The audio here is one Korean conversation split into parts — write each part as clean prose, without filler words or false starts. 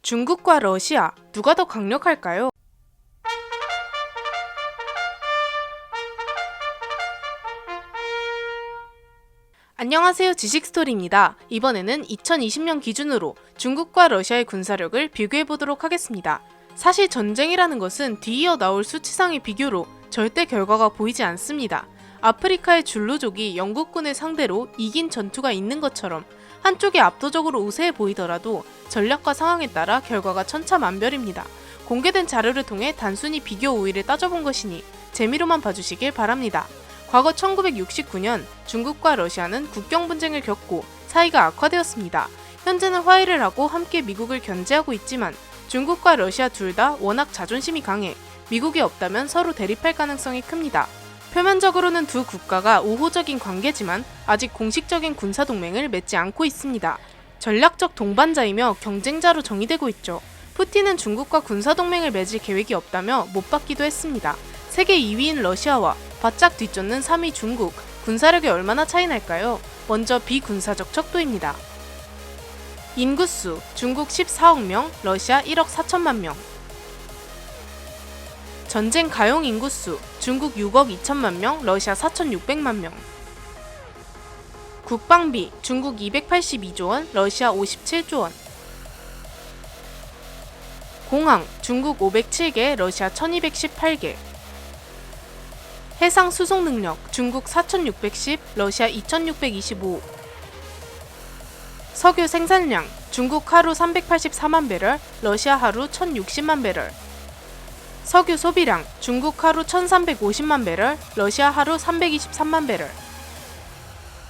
중국과 러시아, 누가 더 강력할까요? 안녕하세요, 지식스토리입니다. 이번에는 2020년 기준으로 중국과 러시아의 군사력을 비교해보도록 하겠습니다. 사실 전쟁이라는 것은 뒤이어 나올 수치상의 비교로 절대 결과가 보이지 않습니다. 아프리카의 줄루족이 영국군을 상대로 이긴 전투가 있는 것처럼 한쪽이 압도적으로 우세해 보이더라도 전략과 상황에 따라 결과가 천차만별입니다. 공개된 자료를 통해 단순히 비교 우위를 따져본 것이니 재미로만 봐주시길 바랍니다. 과거 1969년 중국과 러시아는 국경 분쟁을 겪고 사이가 악화되었습니다. 현재는 화해를 하고 함께 미국을 견제하고 있지만 중국과 러시아 둘 다 워낙 자존심이 강해 미국이 없다면 서로 대립할 가능성이 큽니다. 표면적으로는 두 국가가 우호적인 관계지만 아직 공식적인 군사동맹을 맺지 않고 있습니다. 전략적 동반자이며 경쟁자로 정의되고 있죠. 푸틴은 중국과 군사동맹을 맺을 계획이 없다며 못 받기도 했습니다. 세계 2위인 러시아와 바짝 뒤쫓는 3위 중국, 군사력이 얼마나 차이 날까요? 먼저 비군사적 척도입니다. 인구수, 중국 14억 명, 러시아 1억 4천만 명. 전쟁 가용 인구수, 중국 6억 2천만 명, 러시아 4,600만 명. 국방비, 중국 282조 원, 러시아 57조 원. 공항, 중국 507개, 러시아 1218개. 해상 수송 능력, 중국 4610, 러시아 2625. 석유 생산량, 중국 하루 384만 배럴, 러시아 하루 1060만 배럴. 석유 소비량, 중국 하루 1350만 배럴, 러시아 하루 323만 배럴.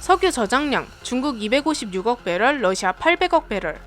석유 저장량, 중국 256억 배럴, 러시아 800억 배럴.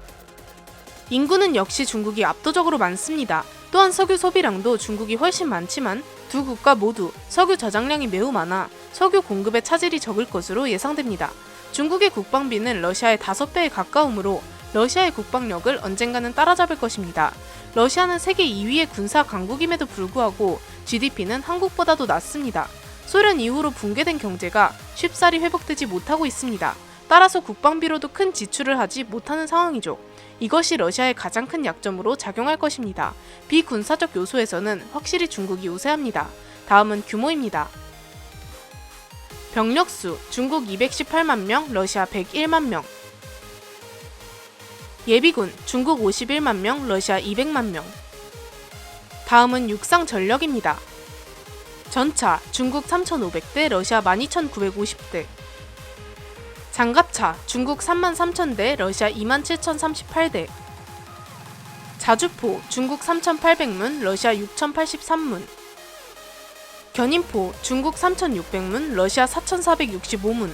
인구는 역시 중국이 압도적으로 많습니다. 또한 석유 소비량도 중국이 훨씬 많지만 두 국가 모두 석유 저장량이 매우 많아 석유 공급의 차질이 적을 것으로 예상됩니다. 중국의 국방비는 러시아의 5배에 가까우므로 러시아의 국방력을 언젠가는 따라잡을 것입니다. 러시아는 세계 2위의 군사 강국임에도 불구하고 GDP는 한국보다도 낮습니다. 소련 이후로 붕괴된 경제가 쉽사리 회복되지 못하고 있습니다. 따라서 국방비로도 큰 지출을 하지 못하는 상황이죠. 이것이 러시아의 가장 큰 약점으로 작용할 것입니다. 비군사적 요소에서는 확실히 중국이 우세합니다. 다음은 규모입니다. 병력수, 중국 218만 명, 러시아 101만 명. 예비군, 중국 51만 명, 러시아 200만 명. 다음은 육상 전력입니다. 전차, 중국 3,500대, 러시아 12,950대. 장갑차, 중국 33,000대, 러시아 27,038대. 자주포, 중국 3,800문, 러시아 6,083문. 견인포, 중국 3,600문, 러시아 4,465문.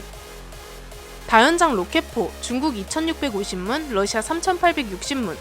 다연장 로켓포, 중국 2,650문, 러시아 3,860문.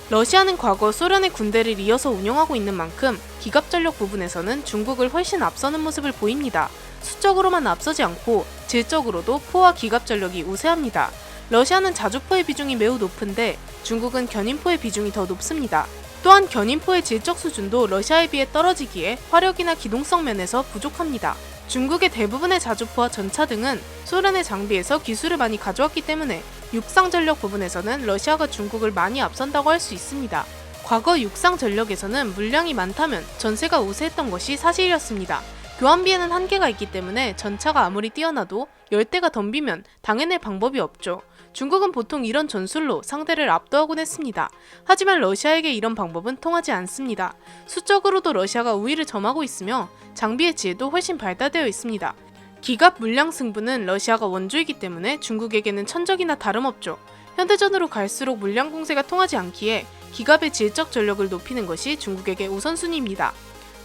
러시아는 과거 소련의 군대를 이어서 운영하고 있는 만큼 기갑전력 부분에서는 중국을 훨씬 앞서는 모습을 보입니다. 수적으로만 앞서지 않고 질적으로도 포와 기갑전력이 우세합니다. 러시아는 자주포의 비중이 매우 높은데 중국은 견인포의 비중이 더 높습니다. 또한 견인포의 질적 수준도 러시아에 비해 떨어지기에 화력이나 기동성 면에서 부족합니다. 중국의 대부분의 자주포와 전차 등은 소련의 장비에서 기술을 많이 가져왔기 때문에 육상 전력 부분에서는 러시아가 중국을 많이 앞선다고 할 수 있습니다. 과거 육상 전력에서는 물량이 많다면 전세가 우세했던 것이 사실이었습니다. 교환비에는 한계가 있기 때문에 전차가 아무리 뛰어나도 열대가 덤비면 당해낼 방법이 없죠. 중국은 보통 이런 전술로 상대를 압도하곤 했습니다. 하지만 러시아에게 이런 방법은 통하지 않습니다. 수적으로도 러시아가 우위를 점하고 있으며 장비의 질도 훨씬 발달되어 있습니다. 기갑 물량 승부는 러시아가 원조이기 때문에 중국에게는 천적이나 다름없죠. 현대전으로 갈수록 물량 공세가 통하지 않기에 기갑의 질적 전력을 높이는 것이 중국에게 우선순위입니다.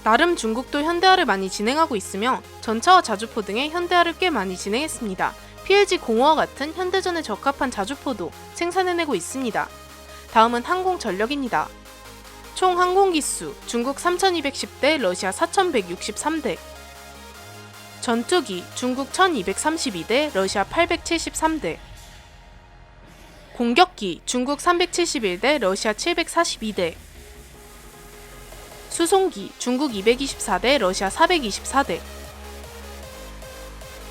나름 중국도 현대화를 많이 진행하고 있으며 전차와 자주포 등의 현대화를 꽤 많이 진행했습니다. PLG 공허와 같은 현대전에 적합한 자주포도 생산해내고 있습니다. 다음은 항공 전력입니다. 총 항공기수, 중국 3,210대, 러시아 4,163대. 전투기, 중국 1,232대, 러시아 873대. 공격기, 중국 371대, 러시아 742대. 수송기, 중국 224대, 러시아 424대.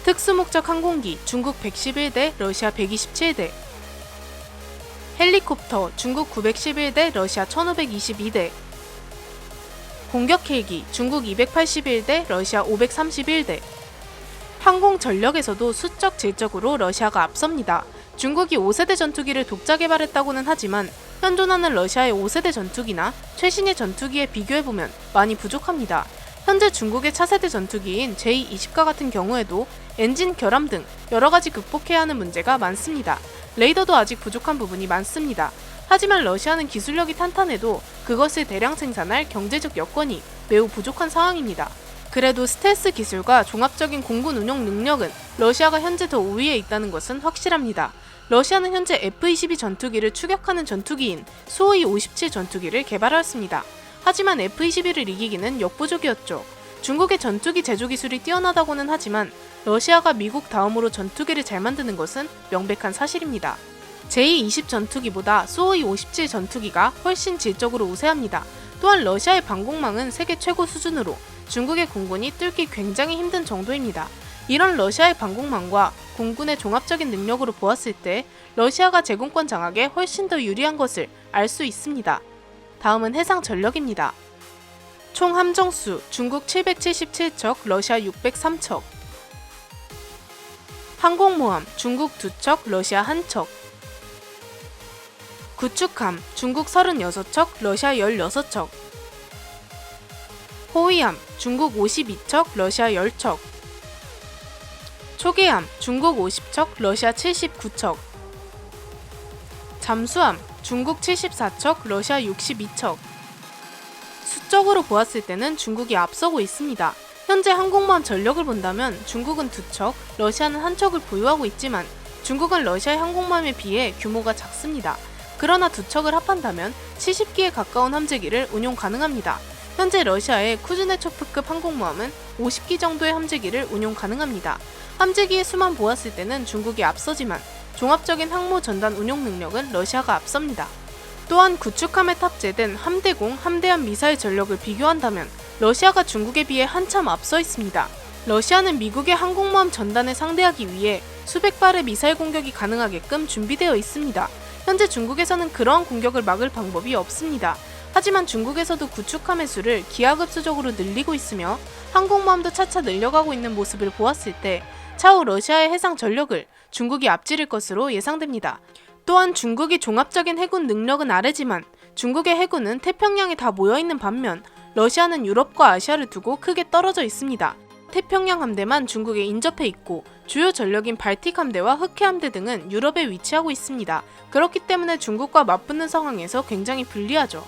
특수목적 항공기, 중국 111대, 러시아 127대. 헬리콥터 중국 911대 러시아 1522대, 공격 헬기 중국 281대 러시아 531대. 항공 전력에서도 수적 질적으로 러시아가 앞섭니다. 중국이 5세대 전투기를 독자 개발했다고는 하지만 현존하는 러시아의 5세대 전투기나 최신의 전투기에 비교해보면 많이 부족합니다. 현재 중국의 차세대 전투기인 J-20가 같은 경우에도 엔진 결함 등 여러가지 극복해야 하는 문제가 많습니다. 레이더도 아직 부족한 부분이 많습니다. 하지만 러시아는 기술력이 탄탄해도 그것을 대량 생산할 경제적 여건이 매우 부족한 상황입니다. 그래도 스텔스 기술과 종합적인 공군 운용 능력은 러시아가 현재 더 우위에 있다는 것은 확실합니다. 러시아는 현재 F-22 전투기를 추격하는 전투기인 수호이 57 전투기를 개발하였습니다. 하지만 F-22를 이기기는 역부족이었죠. 중국의 전투기 제조 기술이 뛰어나다고는 하지만 러시아가 미국 다음으로 전투기를 잘 만드는 것은 명백한 사실입니다. J-20 전투기보다 수호이 57 전투기가 훨씬 질적으로 우세합니다. 또한 러시아의 방공망은 세계 최고 수준으로 중국의 공군이 뚫기 굉장히 힘든 정도입니다. 이런 러시아의 방공망과 공군의 종합적인 능력으로 보았을 때 러시아가 제공권 장악에 훨씬 더 유리한 것을 알 수 있습니다. 다음은 해상 전력입니다. 총 함정수 중국 777척, 러시아 603척. 항공모함 중국 2척, 러시아 1척. 구축함 중국 36척, 러시아 16척. 호위함 중국 52척, 러시아 10척. 초계함 중국 50척, 러시아 79척. 잠수함 중국 74척, 러시아 62척. 수적으로 보았을 때는 중국이 앞서고 있습니다. 현재 항공모함 전력을 본다면 중국은 2척, 러시아는 1척을 보유하고 있지만 중국은 러시아의 항공모함에 비해 규모가 작습니다. 그러나 2척을 합한다면 70기에 가까운 함재기를 운용 가능합니다. 현재 러시아의 쿠즈네초프급 항공모함은 50기 정도의 함재기를 운용 가능합니다. 함재기의 수만 보았을 때는 중국이 앞서지만 종합적인 항모 전단 운용 능력은 러시아가 앞섭니다. 또한 구축함에 탑재된 함대공, 함대함 미사일 전력을 비교한다면 러시아가 중국에 비해 한참 앞서 있습니다. 러시아는 미국의 항공모함 전단을 상대하기 위해 수백 발의 미사일 공격이 가능하게끔 준비되어 있습니다. 현재 중국에서는 그러한 공격을 막을 방법이 없습니다. 하지만 중국에서도 구축함의 수를 기하급수적으로 늘리고 있으며 항공모함도 차차 늘려가고 있는 모습을 보았을 때 차후 러시아의 해상 전력을 중국이 앞지를 것으로 예상됩니다. 또한 중국이 종합적인 해군 능력은 아래지만 중국의 해군은 태평양에 다 모여있는 반면 러시아는 유럽과 아시아를 두고 크게 떨어져 있습니다. 태평양 함대만 중국에 인접해 있고 주요 전력인 발틱 함대와 흑해 함대 등은 유럽에 위치하고 있습니다. 그렇기 때문에 중국과 맞붙는 상황에서 굉장히 불리하죠.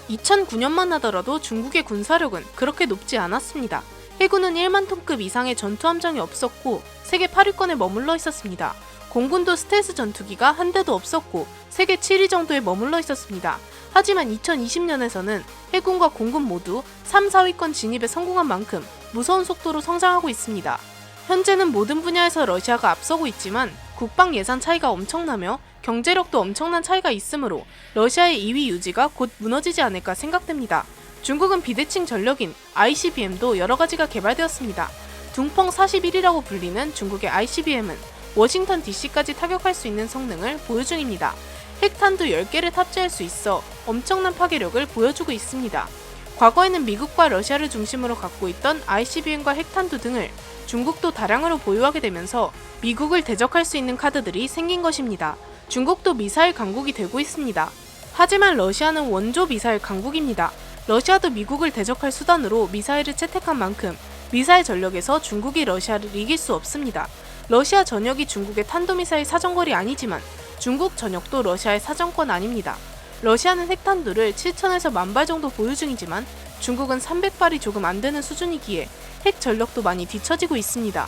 2009년만 하더라도 중국의 군사력은 그렇게 높지 않았습니다. 해군은 1만 톤급 이상의 전투함정이 없었고 세계 8위권에 머물러 있었습니다. 공군도 스텔스 전투기가 한 대도 없었고 세계 7위 정도에 머물러 있었습니다. 하지만 2020년에서는 해군과 공군 모두 3, 4위권 진입에 성공한 만큼 무서운 속도로 성장하고 있습니다. 현재는 모든 분야에서 러시아가 앞서고 있지만 국방 예산 차이가 엄청나며 경제력도 엄청난 차이가 있으므로 러시아의 2위 유지가 곧 무너지지 않을까 생각됩니다. 중국은 비대칭 전력인 ICBM도 여러가지가 개발되었습니다. 둥펑 41이라고 불리는 중국의 ICBM은 워싱턴 DC까지 타격할 수 있는 성능을 보유 중입니다. 핵탄두 10개를 탑재할 수 있어 엄청난 파괴력을 보여주고 있습니다. 과거에는 미국과 러시아를 중심으로 갖고 있던 ICBM과 핵탄두 등을 중국도 다량으로 보유하게 되면서 미국을 대적할 수 있는 카드들이 생긴 것입니다. 중국도 미사일 강국이 되고 있습니다. 하지만 러시아는 원조 미사일 강국입니다. 러시아도 미국을 대적할 수단으로 미사일을 채택한 만큼 미사일 전력에서 중국이 러시아를 이길 수 없습니다. 러시아 전역이 중국의 탄도미사일 사정거리 아니지만 중국 전역도 러시아의 사정권 아닙니다. 러시아는 핵탄두를 7,000에서 10,000발 정도 보유 중이지만 중국은 300발이 조금 안 되는 수준이기에 핵 전력도 많이 뒤처지고 있습니다.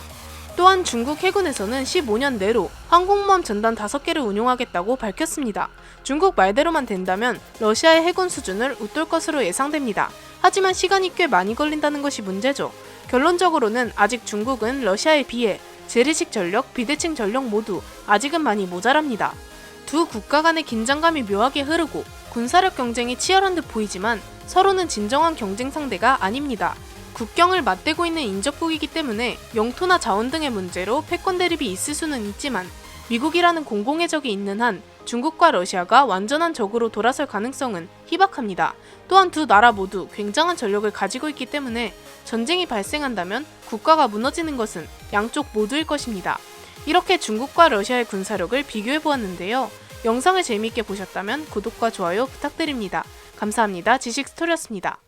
또한 중국 해군에서는 15년 내로 항공모함 전단 5개를 운용하겠다고 밝혔습니다. 중국 말대로만 된다면 러시아의 해군 수준을 웃돌 것으로 예상됩니다. 하지만 시간이 꽤 많이 걸린다는 것이 문제죠. 결론적으로는 아직 중국은 러시아에 비해 재래식 전력, 비대칭 전력 모두 아직은 많이 모자랍니다. 두 국가 간의 긴장감이 묘하게 흐르고 군사력 경쟁이 치열한 듯 보이지만 서로는 진정한 경쟁 상대가 아닙니다. 국경을 맞대고 있는 인접국이기 때문에 영토나 자원 등의 문제로 패권 대립이 있을 수는 있지만 미국이라는 공공의 적이 있는 한 중국과 러시아가 완전한 적으로 돌아설 가능성은 희박합니다. 또한 두 나라 모두 굉장한 전력을 가지고 있기 때문에 전쟁이 발생한다면 국가가 무너지는 것은 양쪽 모두일 것입니다. 이렇게 중국과 러시아의 군사력을 비교해 보았는데요. 영상을 재미있게 보셨다면 구독과 좋아요 부탁드립니다. 감사합니다. 지식스토리였습니다.